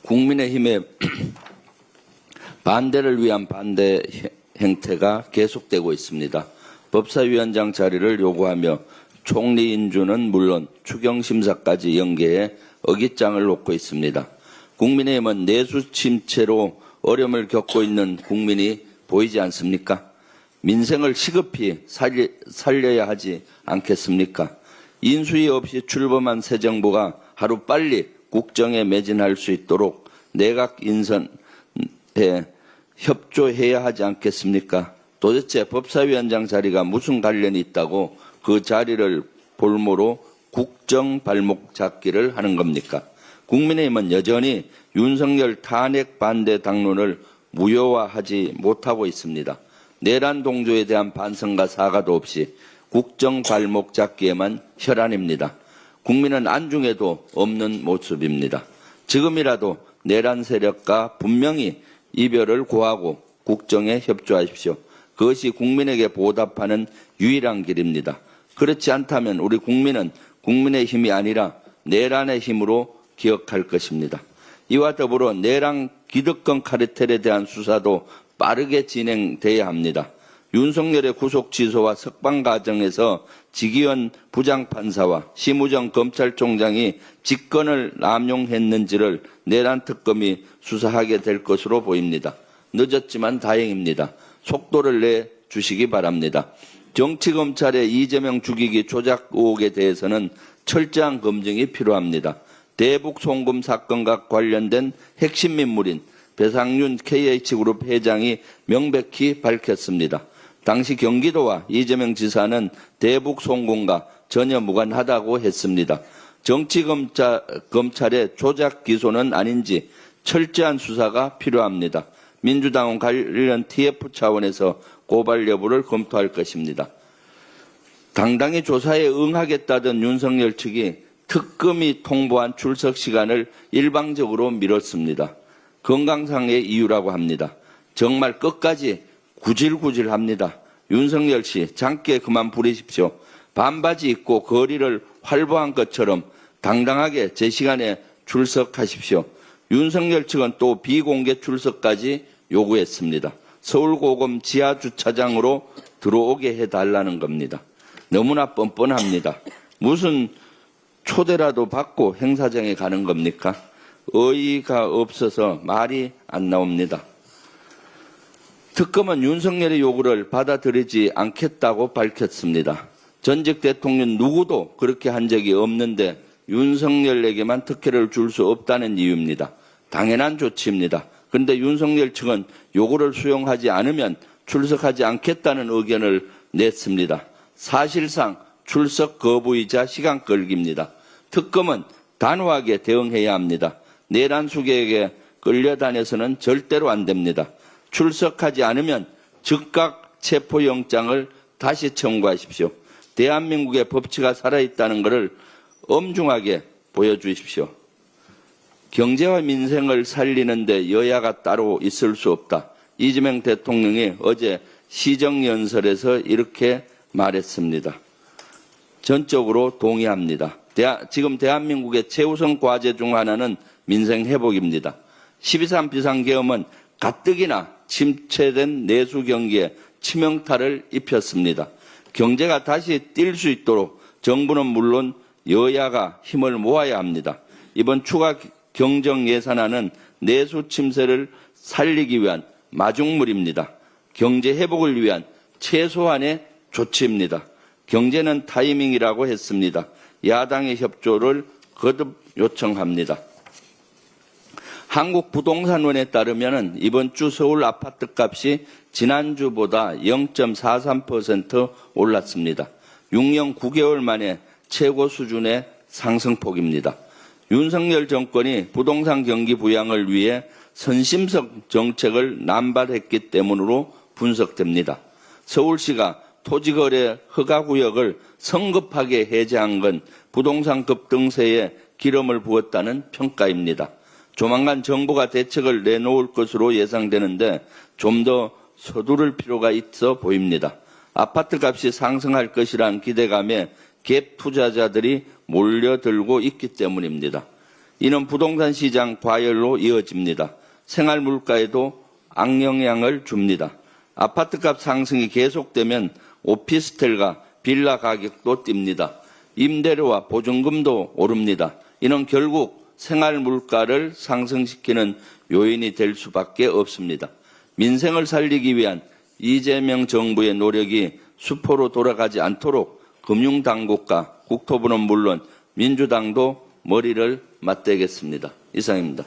국민의힘의 반대를 위한 반대 행태가 계속되고 있습니다. 법사위원장 자리를 요구하며 총리 인준은 물론 추경심사까지 연계해 어깃장을 놓고 있습니다. 국민의힘은 내수 침체로 어려움을 겪고 있는 국민이 보이지 않습니까? 민생을 시급히 살려야 하지 않겠습니까? 인수위 없이 출범한 새 정부가 하루빨리 국정에 매진할 수 있도록 내각 인선에 협조해야 하지 않겠습니까? 도대체 법사위원장 자리가 무슨 관련이 있다고 그 자리를 볼모로 국정 발목 잡기를 하는 겁니까? 국민의힘은 여전히 윤석열 탄핵 반대 당론을 무효화하지 못하고 있습니다. 내란 동조에 대한 반성과 사과도 없이 국정 발목 잡기에만 혈안입니다. 국민은 안중에도 없는 모습입니다. 지금이라도 내란 세력과 분명히 이별을 고하고 국정에 협조하십시오. 그것이 국민에게 보답하는 유일한 길입니다. 그렇지 않다면 우리 국민은 국민의 힘이 아니라 내란의 힘으로 기억할 것입니다. 이와 더불어 내란 기득권 카르텔에 대한 수사도 빠르게 진행돼야 합니다. 윤석열의 구속 취소와 석방 과정에서 지기현 부장판사와 심우정 검찰총장이 직권을 남용했는지를 내란 특검이 수사하게 될 것으로 보입니다. 늦었지만 다행입니다. 속도를 내주시기 바랍니다. 정치검찰의 이재명 죽이기 조작 의혹에 대해서는 철저한 검증이 필요합니다. 대북 송금 사건과 관련된 핵심 인물인 배상윤 KH그룹 회장이 명백히 밝혔습니다. 당시 경기도와 이재명 지사는 대북 송금과 전혀 무관하다고 했습니다. 정치검찰의 조작 기소는 아닌지 철저한 수사가 필요합니다. 민주당은 관련 TF 차원에서 고발 여부를 검토할 것입니다. 당당히 조사에 응하겠다던 윤석열 측이 특검이 통보한 출석 시간을 일방적으로 미뤘습니다. 건강상의 이유라고 합니다. 정말 끝까지 구질구질합니다. 윤석열 씨, 장께 그만 부리십시오. 반바지 입고 거리를 활보한 것처럼 당당하게 제 시간에 출석하십시오. 윤석열 측은 또 비공개 출석까지 요구했습니다. 서울고검 지하주차장으로 들어오게 해달라는 겁니다. 너무나 뻔뻔합니다. 무슨 초대라도 받고 행사장에 가는 겁니까? 어이가 없어서 말이 안 나옵니다. 특검은 윤석열의 요구를 받아들이지 않겠다고 밝혔습니다. 전직 대통령 누구도 그렇게 한 적이 없는데 윤석열에게만 특혜를 줄 수 없다는 이유입니다. 당연한 조치입니다. 그런데 윤석열 측은 요구를 수용하지 않으면 출석하지 않겠다는 의견을 냈습니다. 사실상 출석 거부이자 시간 끌기입니다. 특검은 단호하게 대응해야 합니다. 내란 수개에게 끌려다녀서는 절대로 안 됩니다. 출석하지 않으면 즉각 체포영장을 다시 청구하십시오. 대한민국의 법치가 살아있다는 것을 엄중하게 보여주십시오. 경제와 민생을 살리는데 여야가 따로 있을 수 없다. 이재명 대통령이 어제 시정연설에서 이렇게 말했습니다. 전적으로 동의합니다. 지금 대한민국의 최우선 과제 중 하나는 민생 회복입니다. 12.3 비상계엄은 가뜩이나 침체된 내수 경기에 치명타를 입혔습니다. 경제가 다시 뛸 수 있도록 정부는 물론 여야가 힘을 모아야 합니다. 이번 추가 경정 예산안은 내수 침체를 살리기 위한 마중물입니다. 경제 회복을 위한 최소한의 조치입니다. 경제는 타이밍이라고 했습니다. 야당의 협조를 거듭 요청합니다. 한국부동산원에 따르면 이번 주 서울 아파트 값이 지난주보다 0.43% 올랐습니다. 6년 9개월 만에 최고 수준의 상승폭입니다. 윤석열 정권이 부동산 경기 부양을 위해 선심성 정책을 남발했기 때문으로 분석됩니다. 서울시가 토지거래 허가구역을 성급하게 해제한 건 부동산 급등세에 기름을 부었다는 평가입니다. 조만간 정부가 대책을 내놓을 것으로 예상되는데 좀 더 서두를 필요가 있어 보입니다. 아파트 값이 상승할 것이란 기대감에 갭 투자자들이 몰려들고 있기 때문입니다. 이는 부동산 시장 과열로 이어집니다. 생활 물가에도 악영향을 줍니다. 아파트값 상승이 계속되면 오피스텔과 빌라 가격도 뜁니다. 임대료와 보증금도 오릅니다. 이는 결국 생활 물가를 상승시키는 요인이 될 수밖에 없습니다. 민생을 살리기 위한 이재명 정부의 노력이 수포로 돌아가지 않도록 금융당국과 국토부는 물론 민주당도 머리를 맞대겠습니다. 이상입니다.